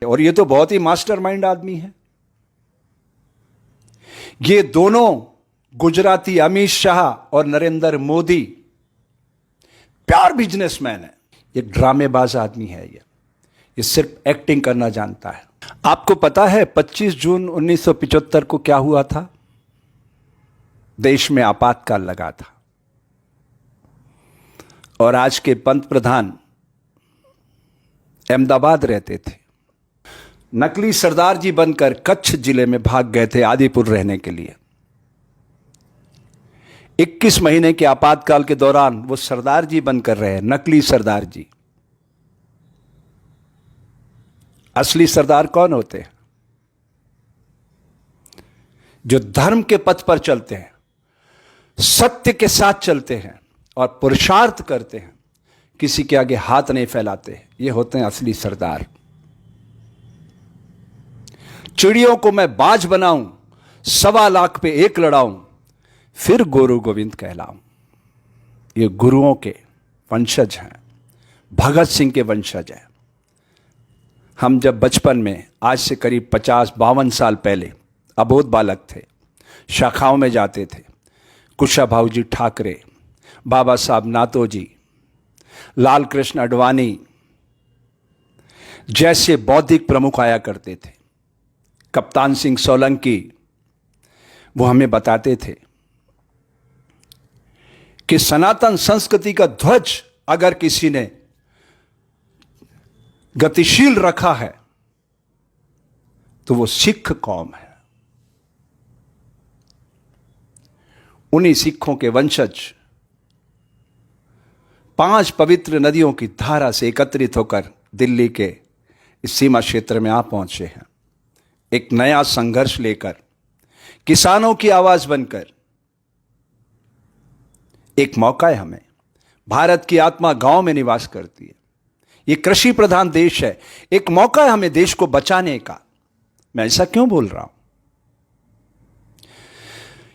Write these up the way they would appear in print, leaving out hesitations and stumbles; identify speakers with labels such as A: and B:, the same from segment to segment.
A: और ये तो बहुत ही मास्टरमाइंड आदमी है। ये दोनों गुजराती अमित शाह और नरेंद्र मोदी प्योर बिजनेसमैन है। ये ड्रामेबाज आदमी है। ये सिर्फ एक्टिंग करना जानता है। आपको पता है 25 जून 1975 को क्या हुआ था? देश में आपातकाल लगा था और आज के पंत प्रधान अहमदाबाद रहते थे। नकली सरदार जी बनकर कच्छ जिले में भाग गए थे आदिपुर रहने के लिए। 21 महीने के आपातकाल के दौरान वो सरदार जी बनकर रहे, नकली सरदार जी। असली सरदार कौन होते हैं? जो धर्म के पथ पर चलते हैं, सत्य के साथ चलते हैं और पुरुषार्थ करते हैं, किसी के आगे हाथ नहीं फैलाते। ये होते हैं असली सरदार। चिड़ियों को मैं बाज बनाऊं, 1.25 लाख पे एक लड़ाऊं, फिर गुरु गोविंद कहलाऊं। ये गुरुओं के वंशज हैं, भगत सिंह के वंशज हैं। हम जब बचपन में, आज से करीब 50-52 साल पहले अबोध बालक थे, शाखाओं में जाते थे, कुशाभाऊ जी ठाकरे, बाबा साहब नातोजी, लाल कृष्ण आडवाणी जैसे बौद्धिक प्रमुख आया करते थे, कप्तान सिंह सोलंकी, वो हमें बताते थे कि सनातन संस्कृति का ध्वज अगर किसी ने गतिशील रखा है तो वो सिख कौम है। उन्हीं सिखों के वंशज 5 पवित्र नदियों की धारा से एकत्रित होकर दिल्ली के इस सीमा क्षेत्र में आ पहुंचे हैं, एक नया संघर्ष लेकर, किसानों की आवाज बनकर। एक मौका है हमें। भारत की आत्मा गांव में निवास करती है। ये कृषि प्रधान देश है। एक मौका है हमें देश को बचाने का। मैं ऐसा क्यों बोल रहा हूं?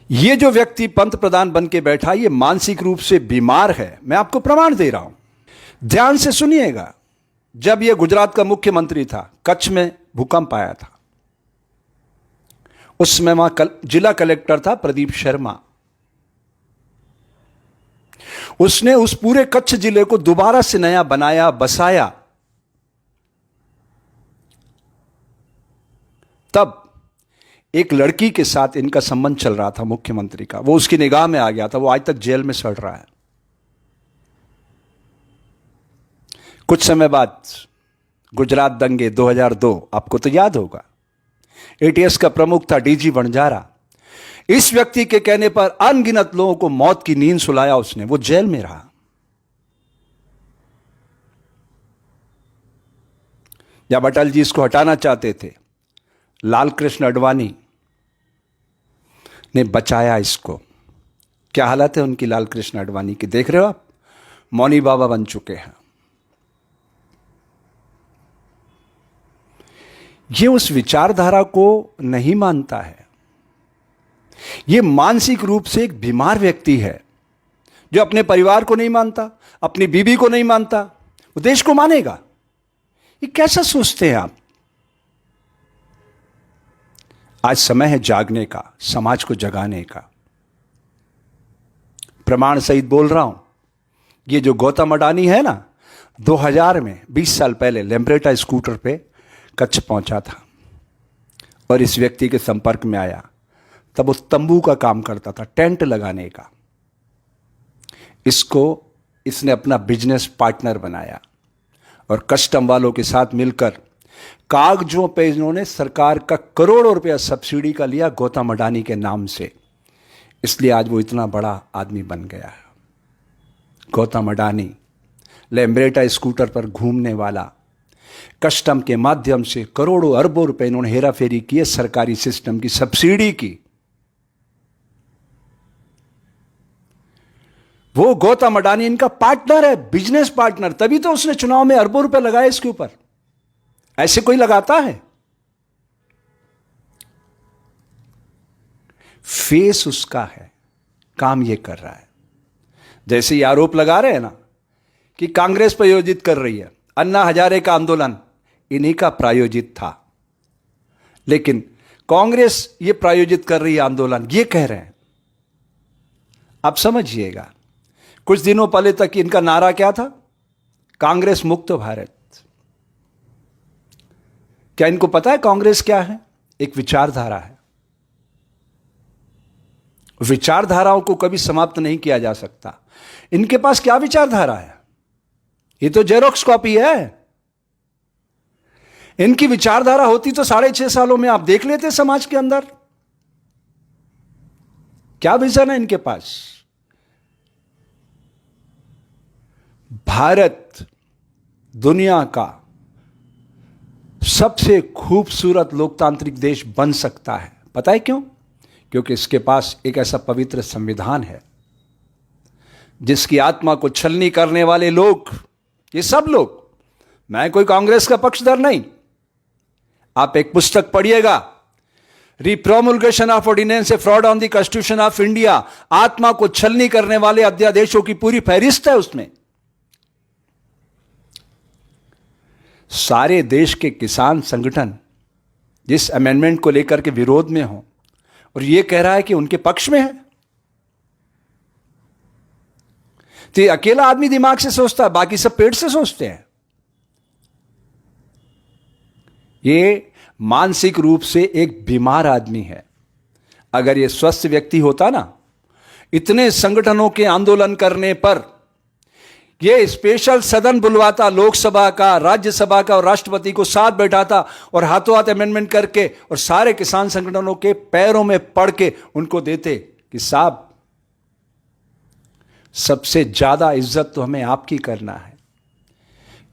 A: ये जो व्यक्ति पंत प्रधान बन के बैठा, ये मानसिक रूप से बीमार है। मैं आपको प्रमाण दे रहा हूं, ध्यान से सुनिएगा। जब यह गुजरात का मुख्यमंत्री था, कच्छ में भूकंप आया था। उस समय वहां जिला कलेक्टर था प्रदीप शर्मा। उसने उस पूरे कच्छ जिले को दोबारा से नया बनाया, बसाया। तब एक लड़की के साथ इनका संबंध चल रहा था मुख्यमंत्री का। वो उसकी निगाह में आ गया था। वो आज तक जेल में सड़ रहा है। कुछ समय बाद गुजरात दंगे 2002, आपको तो याद होगा। एटीएस का प्रमुख था डीजी वणजारा। इस व्यक्ति के कहने पर अनगिनत लोगों को मौत की नींद सुलाया उसने। वो जेल में रहा। जब अटल जी इसको हटाना चाहते थे, लाल कृष्ण आडवाणी ने बचाया इसको। क्या हालत है उनकी, लाल कृष्ण आडवाणी की, देख रहे हो आप? मौनी बाबा बन चुके हैं। ये उस विचारधारा को नहीं मानता है। ये मानसिक रूप से एक बीमार व्यक्ति है, जो अपने परिवार को नहीं मानता, अपनी बीबी को नहीं मानता, वो देश को मानेगा? ये कैसा सोचते हैं आप? आज समय है जागने का, समाज को जगाने का। प्रमाण सहित बोल रहा हूं। ये जो गौतम अडानी है ना, 2000 में 20 साल पहले लेम्ब्रेटा स्कूटर पे कच्छ पहुंचा था और इस व्यक्ति के संपर्क में आया। तब उस तंबू का काम करता था, टेंट लगाने का। इसने अपना बिजनेस पार्टनर बनाया और कस्टम वालों के साथ मिलकर कागजों पे इन्होंने सरकार का करोड़ों रुपया सब्सिडी का लिया गौतम अडानी के नाम से। इसलिए आज वो इतना बड़ा आदमी बन गया है। गौतम अडानी लेम्ब्रेटा स्कूटर पर घूमने वाला, कस्टम के माध्यम से करोड़ों अरबों रुपए इन्होंने हेराफेरी किए, सरकारी सिस्टम की सब्सिडी की। वो गौतम अडानी इनका पार्टनर है, बिजनेस पार्टनर। तभी तो उसने चुनाव में अरबों रुपए लगाए इसके ऊपर। ऐसे कोई लगाता है? फेस उसका है, काम ये कर रहा है। जैसे ये आरोप लगा रहे हैं ना कि कांग्रेस प्रायोजित कर रही है, अन्ना हजारे का आंदोलन, इन्हीं का प्रायोजित था। लेकिन कांग्रेस ये प्रायोजित कर रही है आंदोलन, ये कह रहे हैं। आप समझिएगा, कुछ दिनों पहले तक इनका नारा क्या था? कांग्रेस मुक्त भारत। क्या इनको पता है कांग्रेस क्या है? एक विचारधारा है। विचारधाराओं को कभी समाप्त नहीं किया जा सकता। इनके पास क्या विचारधारा है? ये तो जेरोक्स कॉपी है। इनकी विचारधारा होती तो 6.5 सालों में आप देख लेते समाज के अंदर क्या विजन है इनके पास। भारत दुनिया का सबसे खूबसूरत लोकतांत्रिक देश बन सकता है। पता है क्यों? क्योंकि इसके पास एक ऐसा पवित्र संविधान है जिसकी आत्मा को छलनी करने वाले लोग, ये सब लोग, मैं कोई कांग्रेस का पक्षधर नहीं, आप एक पुस्तक पढ़िएगा, repromulgation of ordinance a fraud on the constitution of India, आत्मा को छलनी करने वाले अध्यादेशों की पूरी फहरिस्त है उसमें। सारे देश के किसान संगठन जिस अमेंडमेंट को लेकर के विरोध में हो और यह कह रहा है कि उनके पक्ष में है, तो ये अकेला आदमी दिमाग से सोचता है, बाकी सब पेट से सोचते हैं। ये मानसिक रूप से एक बीमार आदमी है। अगर ये स्वस्थ व्यक्ति होता ना, इतने संगठनों के आंदोलन करने पर ये स्पेशल सदन बुलवाता, लोकसभा का, राज्यसभा का और राष्ट्रपति को साथ बैठाता और हाथों हाथ अमेंडमेंट करके और सारे किसान संगठनों के पैरों में पड़ के उनको देते कि साहब सबसे ज्यादा इज्जत तो हमें आपकी करना है,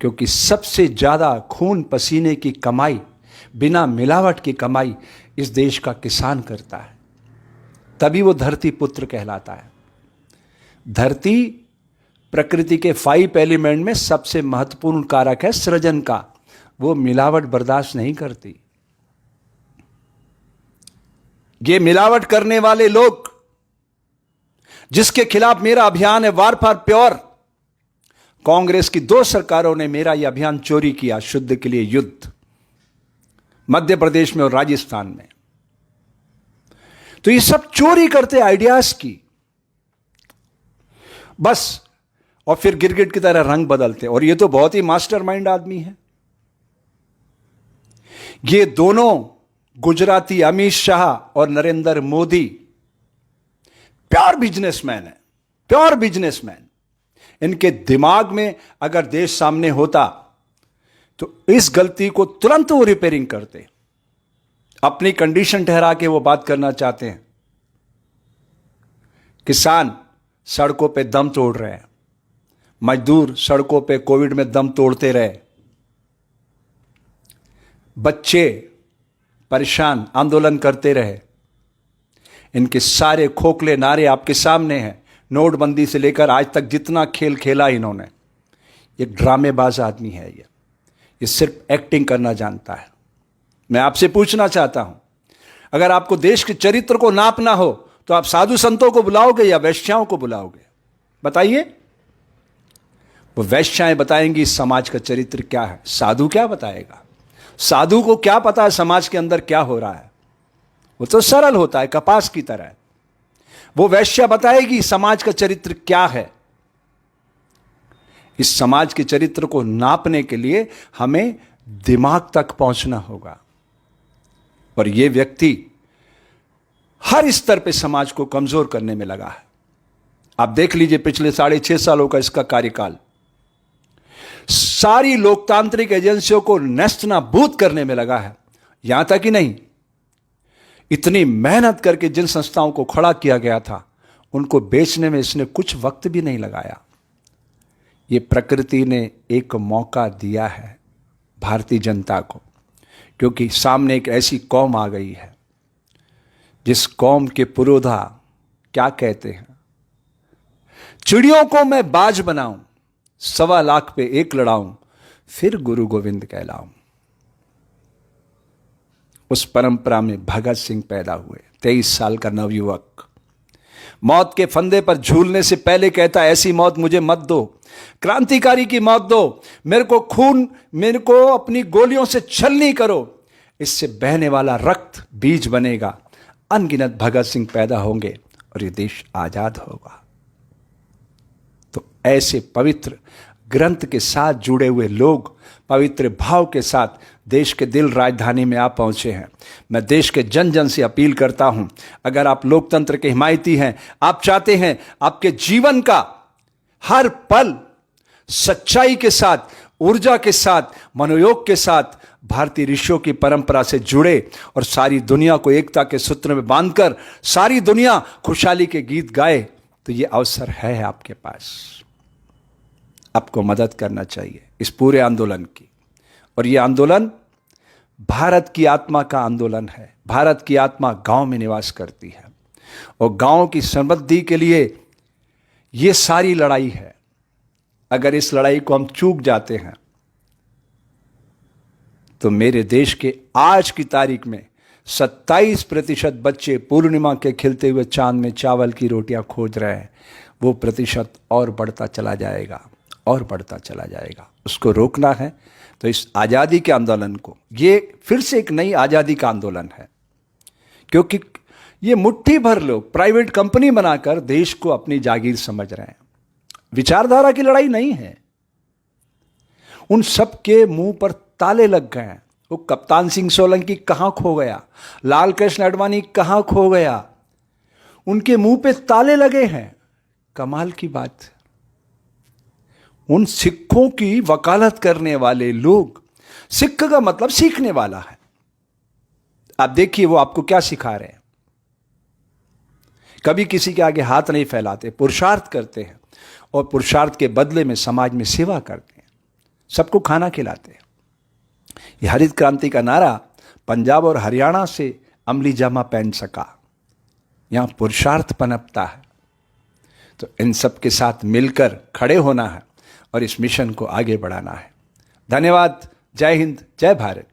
A: क्योंकि सबसे ज्यादा खून पसीने की कमाई, बिना मिलावट की कमाई इस देश का किसान करता है। तभी वो धरती पुत्र कहलाता है। धरती प्रकृति के 5 एलिमेंट में सबसे महत्वपूर्ण कारक है सृजन का, वो मिलावट बर्दाश्त नहीं करती। ये मिलावट करने वाले लोग जिसके खिलाफ मेरा अभियान है वार फॉर प्योर, कांग्रेस की 2 सरकारों ने मेरा यह अभियान चोरी किया, शुद्ध के लिए युद्ध, मध्य प्रदेश में और राजस्थान में। तो ये सब चोरी करते आइडियाज की बस, और फिर गिरगिट की तरह रंग बदलते। और ये तो बहुत ही मास्टरमाइंड आदमी है। ये दोनों गुजराती अमित शाह और नरेंद्र मोदी प्योर बिजनेसमैन है, प्योर बिजनेसमैन। इनके दिमाग में अगर देश सामने होता तो इस गलती को तुरंत वो रिपेयरिंग करते। अपनी कंडीशन ठहरा के वो बात करना चाहते हैं। किसान सड़कों पे दम तोड़ रहे हैं, मजदूर सड़कों पे कोविड में दम तोड़ते रहे, बच्चे परेशान आंदोलन करते रहे। इनके सारे खोखले नारे आपके सामने हैं। नोटबंदी से लेकर आज तक जितना खेल खेला इन्होंने, एक ड्रामेबाज आदमी है ये सिर्फ एक्टिंग करना जानता है। मैं आपसे पूछना चाहता हूं, अगर आपको देश के चरित्र को नापना हो तो आप साधु संतों को बुलाओगे या वैश्याओं को बुलाओगे? बताइए। वो वैश्याएं बताएंगी समाज का चरित्र क्या है, साधु क्या बताएगा? साधु को क्या पता है समाज के अंदर क्या हो रहा है? वो तो सरल होता है, कपास की तरह। वो वैश्या बताएगी समाज का चरित्र क्या है। इस समाज के चरित्र को नापने के लिए हमें दिमाग तक पहुंचना होगा। और ये व्यक्ति हर स्तर पे समाज को कमजोर करने में लगा है। आप देख लीजिए पिछले 6.5 सालों का इसका कार्यकाल, सारी लोकतांत्रिक एजेंसियों को नेस्तनाबूद करने में लगा है। यहां तक ही नहीं, इतनी मेहनत करके जिन संस्थाओं को खड़ा किया गया था उनको बेचने में इसने कुछ वक्त भी नहीं लगाया। ये प्रकृति ने एक मौका दिया है भारतीय जनता को, क्योंकि सामने एक ऐसी कौम आ गई है जिस कौम के पुरोधा क्या कहते हैं, चिड़ियों को मैं बाज बनाऊं, 1.25 लाख पे एक लड़ाऊं, फिर गुरु गोविंद कहलाऊं। उस परंपरा में भगत सिंह पैदा हुए, 23 साल का नवयुवक। मौत के फंदे पर झूलने से पहले कहता, ऐसी मौत मुझे मत दो क्रांतिकारी की मौत दो, मेरे को अपनी गोलियों से छलनी करो, इससे बहने वाला रक्त बीज बनेगा, अनगिनत भगत सिंह पैदा होंगे और ये देश आजाद होगा। तो ऐसे पवित्र ग्रंथ के साथ जुड़े हुए लोग पवित्र भाव के साथ देश के दिल राजधानी में आ पहुंचे हैं। मैं देश के जन जन से अपील करता हूं, अगर आप लोकतंत्र के हिमायती हैं, आप चाहते हैं आपके जीवन का हर पल सच्चाई के साथ, ऊर्जा के साथ, मनोयोग के साथ भारतीय ऋषियों की परंपरा से जुड़े और सारी दुनिया को एकता के सूत्र में बांधकर सारी दुनिया खुशहाली के गीत गाए, तो ये अवसर है आपके पास। आपको मदद करना चाहिए इस पूरे आंदोलन की। और ये आंदोलन भारत की आत्मा का आंदोलन है। भारत की आत्मा गांव में निवास करती है और गांव की समृद्धि के लिए ये सारी लड़ाई है। अगर इस लड़ाई को हम चूक जाते हैं तो मेरे देश के आज की तारीख में 27% बच्चे पूर्णिमा के खिलते हुए चांद में चावल की रोटियां खोज रहे हैं। वो प्रतिशत और बढ़ता चला जाएगा और बढ़ता चला जाएगा। उसको रोकना है तो इस आज़ादी के आंदोलन को, ये फिर से एक नई आज़ादी का आंदोलन है, क्योंकि ये मुट्ठी भर लोग प्राइवेट कंपनी बनाकर देश को अपनी जागीर समझ रहे हैं। विचारधारा की लड़ाई नहीं है। उन सब के मुंह पर ताले लग गए हैं। वो कप्तान सिंह सोलंकी कहां खो गया, लाल कृष्ण आडवाणी कहां खो गया, उनके मुंह पे ताले लगे हैं। कमाल की बात, उन सिखों की वकालत करने वाले लोग, सिख का मतलब सीखने वाला है। आप देखिए वो आपको क्या सिखा रहे हैं। कभी किसी के आगे हाथ नहीं फैलाते, पुरुषार्थ करते हैं और पुरुषार्थ के बदले में समाज में सेवा करते हैं, सबको खाना खिलाते हैं। ये हरित क्रांति का नारा पंजाब और हरियाणा से अमली जामा पहन सका। यहां पुरुषार्थ पनपता है। तो इन सब के साथ मिलकर खड़े होना है और इस मिशन को आगे बढ़ाना है। धन्यवाद। जय हिंद, जय भारत।